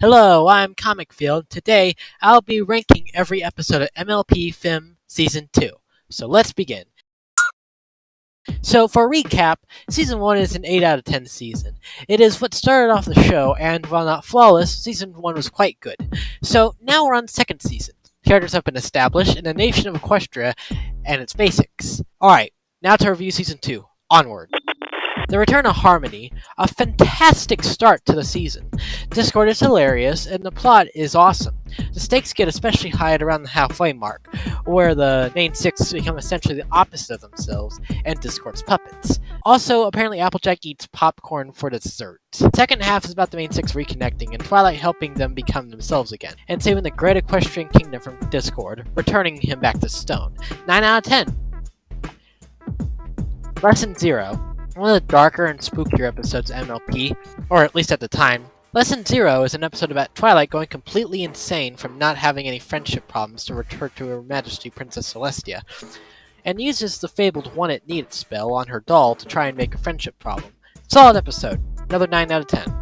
Hello, I'm Comic Field. Today, I'll be ranking every episode of MLP FIM Season 2. So let's begin. So for a recap, Season 1 is an 8 out of 10 season. It is what started off the show, and while not flawless, Season 1 was quite good. So now we're on the second season. Characters have been established in the nation of Equestria and its basics. Alright, now to review Season 2. Onward. The Return of Harmony, a fantastic start to the season. Discord is hilarious, and the plot is awesome. The stakes get especially high at around the halfway mark, where the main six become essentially the opposite of themselves, and Discord's puppets. Also, apparently Applejack eats popcorn for dessert. The second half is about the main six reconnecting, and Twilight helping them become themselves again, and saving the great Equestrian Kingdom from Discord, returning him back to Stone. 9 out of 10. Lesson 0. One of the darker and spookier episodes of MLP, or at least at the time. Lesson 0 is an episode about Twilight going completely insane from not having any friendship problems to return to Her Majesty Princess Celestia, and uses the fabled Want It Need It spell on her doll to try and make a friendship problem. Solid episode. Another 9 out of 10.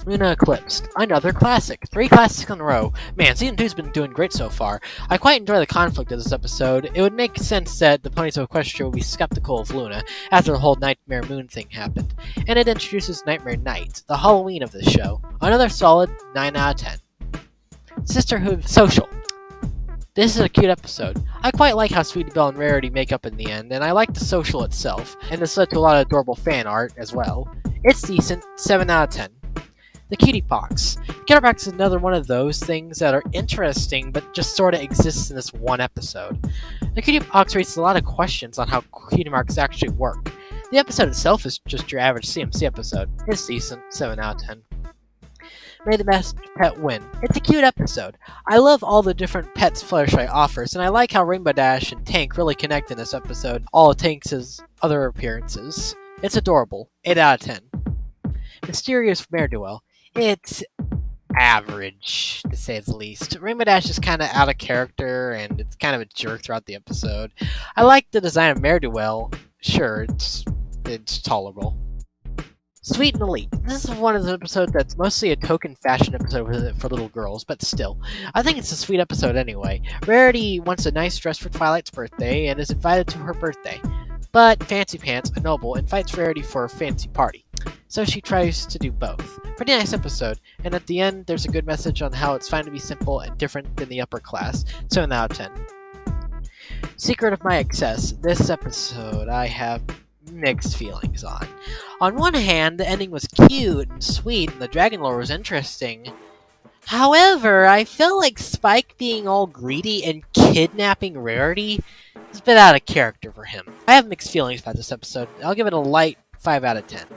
Luna Eclipsed. Another classic. 3 classics in a row. Man, Season 2's been doing great so far. I quite enjoy the conflict of this episode. It would make sense that the ponies of Equestria would be skeptical of Luna after the whole Nightmare Moon thing happened. And it introduces Nightmare Night, the Halloween of this show. Another solid 9 out of 10. Sisterhood Social. This is a cute episode. I quite like how Sweetie Belle and Rarity make up in the end, and I like the social itself, and this led to a lot of adorable fan art as well. It's decent, 7 out of 10. The Cutie Pox. Cutie Pox is another one of those things that are interesting, but just sort of exists in this one episode. The Cutie Pox raises a lot of questions on how cutie marks actually work. The episode itself is just your average CMC episode. It's decent, 7 out of 10. May the Best Pet Win. It's a cute episode. I love all the different pets Fluttershy offers, and I like how Rainbow Dash and Tank really connect in this episode, all of Tank's other appearances. It's adorable, 8 out of 10. Mysterious Mare-Duel. It's average, to say the least. Rainbow Dash is kind of out of character, and it's kind of a jerk throughout the episode. I like the design of Mare-Duel. Sure, it's tolerable. Sweet and Elite. This is one of those episodes that's mostly a token fashion episode for little girls, but still. I think it's a sweet episode anyway. Rarity wants a nice dress for Twilight's birthday, and is invited to her birthday. But Fancy Pants, a noble, invites Rarity for a fancy party. So she tries to do both. Pretty nice episode, and at the end there's a good message on how it's fine to be simple and different than the upper class. 7 out of 10. Secret of My Excess. This episode I have mixed feelings on. On one hand, the ending was cute and sweet, and the dragon lore was interesting. However, I felt like Spike being all greedy and kidnapping Rarity is a bit out of character for him. I have mixed feelings about this episode. I'll give it a light 5 out of 10.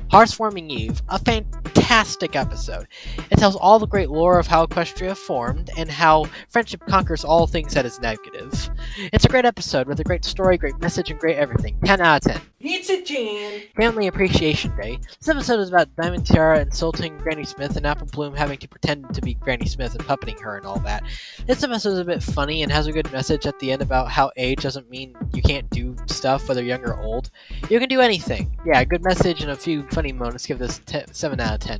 Hearthwarming Eve, a fantastic episode. It tells all the great lore of how Equestria formed, and how friendship conquers all things that is negative. It's a great episode with a great story, great message, and great everything. 10 out of 10. Pizza Jam! Family Appreciation Day. This episode is about Diamond Tiara insulting Granny Smith and Apple Bloom having to pretend to be Granny Smith and puppeting her and all that. This episode is a bit funny and has a good message at the end about how age doesn't mean you can't do stuff, whether young or old. You can do anything. Yeah, good message and a few funny moments. Give this 7 out of 10.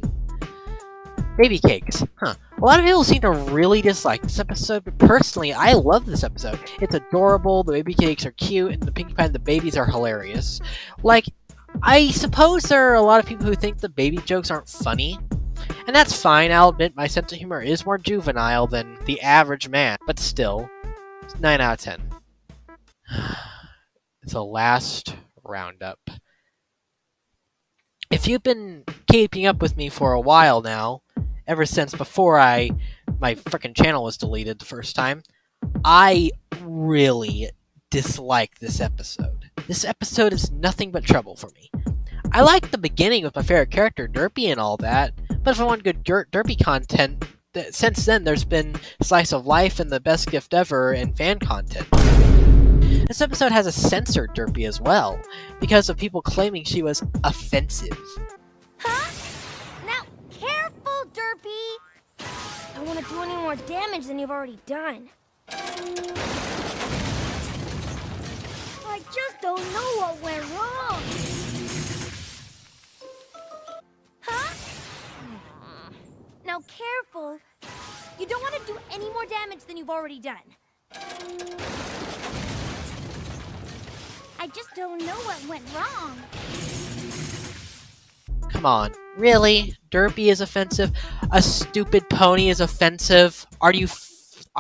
Baby Cakes. A lot of people seem to really dislike this episode, but personally, I love this episode. It's adorable, the baby cakes are cute, and the Pinkie Pie and the babies are hilarious. Like, I suppose there are a lot of people who think the baby jokes aren't funny, and that's fine. I'll admit my sense of humor is more juvenile than the average man, but still, it's 9 out of 10. It's the last roundup. If you've been keeping up with me for a while now, ever since before my frickin' channel was deleted the first time, I really dislike this episode. This episode is nothing but trouble for me. I like the beginning with my favorite character, Derpy, and all that, but if I want good Derpy content, since then there's been Slice of Life and The Best Gift Ever and fan content. This episode has a censored Derpy as well, because of people claiming she was offensive. Huh? Now, careful, Derpy! I don't want to do any more damage than you've already done. I just don't know what went wrong. Huh? Now, careful. You don't want to do any more damage than you've already done. I just don't know what went wrong. Come on. Really? Derpy is offensive? A stupid pony is offensive? Are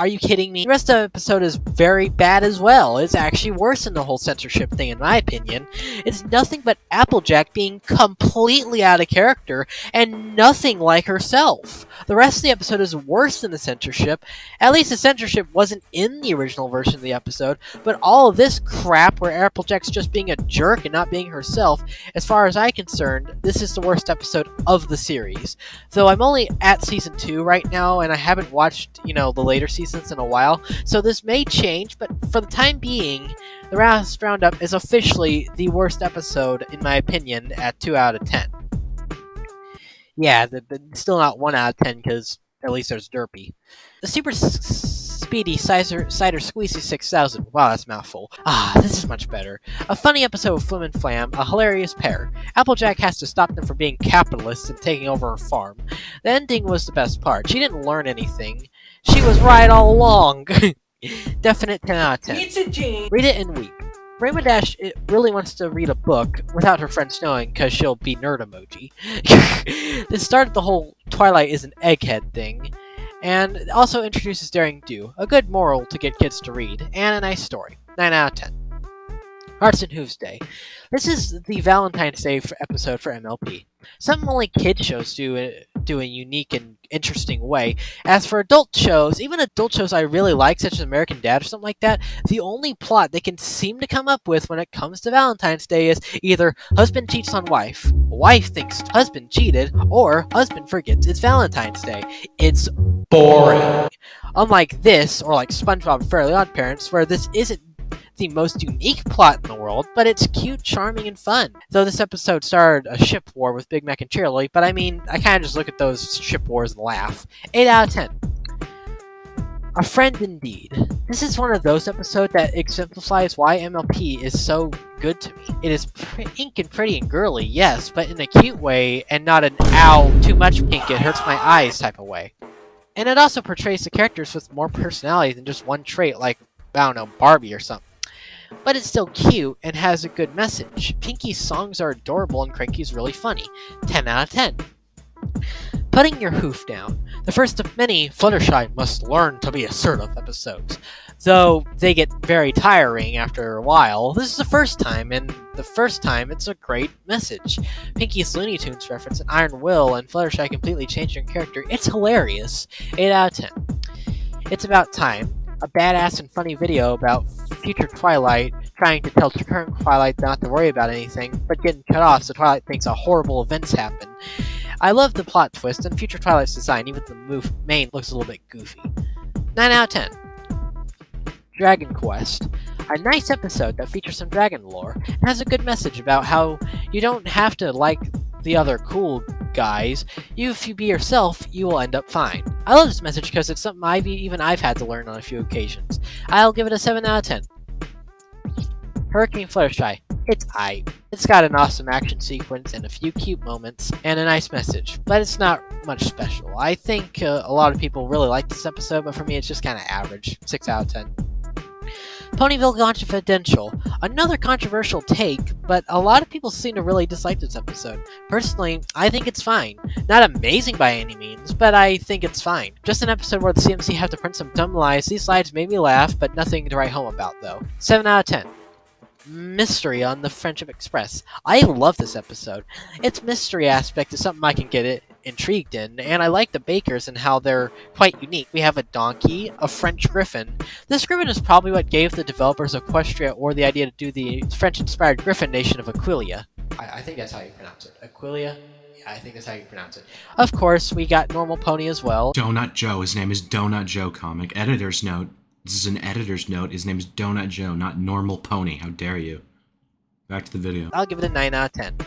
you kidding me? The rest of the episode is very bad as well. It's actually worse than the whole censorship thing, in my opinion. It's nothing but Applejack being completely out of character and nothing like herself. The rest of the episode is worse than the censorship. At least the censorship wasn't in the original version of the episode, but all of this crap where Applejack's just being a jerk and not being herself, as far as I'm concerned, this is the worst episode of the series. Though I'm only at season 2 right now, and I haven't watched, the later seasons in a while, so this may change, but for the time being, the last roundup is officially the worst episode, in my opinion, at 2 out of 10. Yeah, still not 1 out of 10, because at least there's Derpy. The Super Speedy Cider Squeezy 6000. Wow, that's a mouthful. This is much better. A funny episode of Flim and Flam, a hilarious pair. Applejack has to stop them from being capitalists and taking over her farm. The ending was the best part. She didn't learn anything. She was right all along. Definite 10 out of 10. It's a Jane. Read it and weep. Rainbow Dash really wants to read a book without her friends knowing because she'll be nerd emoji. This started the whole Twilight is an egghead thing, and also introduces Daring Do, a good moral to get kids to read, and a nice story. 9 out of 10. Hearts and Hooves Day. This is the Valentine's Day episode for MLP. Something only kids shows do in a unique and interesting way. As for adult shows, even adult shows I really like, such as American Dad or something like that, the only plot they can seem to come up with when it comes to Valentine's Day is either husband cheats on wife thinks husband cheated, or husband forgets it's Valentine's Day. It's boring. Unlike this, or like SpongeBob and Fairly Odd Parents, where this isn't the most unique plot in the world, but it's cute, charming, and fun. Though this episode started a ship war with Big Mac and Cheerilee, but I mean, I kind of just look at those ship wars and laugh. 8 out of 10. A Friend Indeed. This is one of those episodes that exemplifies why MLP is so good to me. It is pink and pretty and girly, yes, but in a cute way, and not an ow, too much pink, it hurts my eyes type of way. And it also portrays the characters with more personality than just one trait, like, I don't know, Barbie or something. But it's still cute and has a good message. Pinky's songs are adorable and Cranky's really funny. 10 out of 10. Putting Your Hoof Down. The first of many Fluttershy must learn to be assertive episodes. Though they get very tiring after a while, this is the first time, and the first time it's a great message. Pinky's Looney Tunes reference and Iron Will and Fluttershy completely changing her character. It's hilarious. 8 out of 10. It's About Time. A badass and funny video about future Twilight trying to tell current Twilight not to worry about anything, but getting cut off so Twilight thinks horrible events happen. I love the plot twist and future Twilight's design, even if the main looks a little bit goofy. 9 out of 10. Dragon Quest. A nice episode that features some dragon lore and has a good message about how you don't have to like the other cool guys. If you be yourself, you will end up fine. I love this message because it's something I've had to learn on a few occasions. I'll give it a 7 out of 10. Hurricane Fluttershy. It's aight. It's got an awesome action sequence and a few cute moments and a nice message, but it's not much special. I think a lot of people really like this episode, but for me it's just kind of average. 6 out of 10. Ponyville Confidential. Another controversial take, but a lot of people seem to really dislike this episode. Personally, I think it's fine. Not amazing by any means, but I think it's fine. Just an episode where the CMC have to print some dumb lies. These lies made me laugh, but nothing to write home about, though. 7 out of 10. Mystery on the Friendship Express. I love this episode. Its mystery aspect is something I can get intrigued in, and I like the Bakers and how they're quite unique. We have a donkey, a French griffin. This griffin is probably what gave the developers of Equestria or the idea to do the French-inspired Griffin Nation of Aquilia. I think that's how you pronounce it. Aquilia? Yeah, I think that's how you pronounce it. Of course, we got Normal Pony as well. Donut Joe. His name is Donut Joe comic. Editor's note. This is an editor's note. His name is Donut Joe, not Normal Pony. How dare you. Back to the video. I'll give it a 9 out of 10.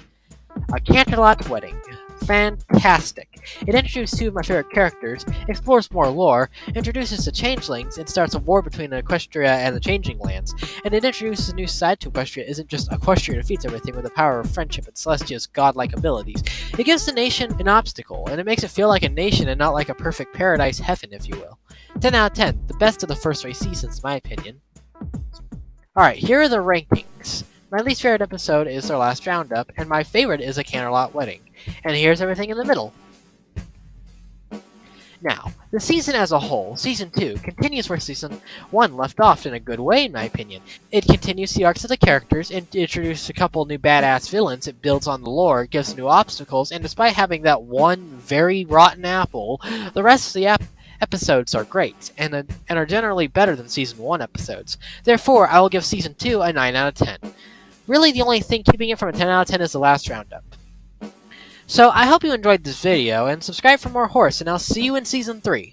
A Canterlot Wedding. fantastic. It introduces two of my favorite characters, explores more lore, introduces the changelings, and starts a war between Equestria and the Changing Lands. And it introduces a new side to Equestria. Isn't just Equestria defeats everything with the power of friendship and Celestia's godlike abilities. It gives the nation an obstacle, and it makes it feel like a nation and not like a perfect paradise heaven, if you will. 10 out of 10. The best of the first 3 seasons, in my opinion. Alright, here are the rankings. My least favorite episode is their last roundup, and my favorite is a Canterlot Wedding. And here's everything in the middle. Now, the season as a whole, Season 2, continues where Season 1 left off in a good way, in my opinion. It continues the arcs of the characters, and introduces a couple new badass villains, it builds on the lore, gives new obstacles, and despite having that one very rotten apple, the rest of the episodes are great, and are generally better than Season 1 episodes. Therefore, I will give Season 2 a 9 out of 10. Really, the only thing keeping it from a 10 out of 10 is the last roundup. So, I hope you enjoyed this video, and subscribe for more horse, and I'll see you in Season 3.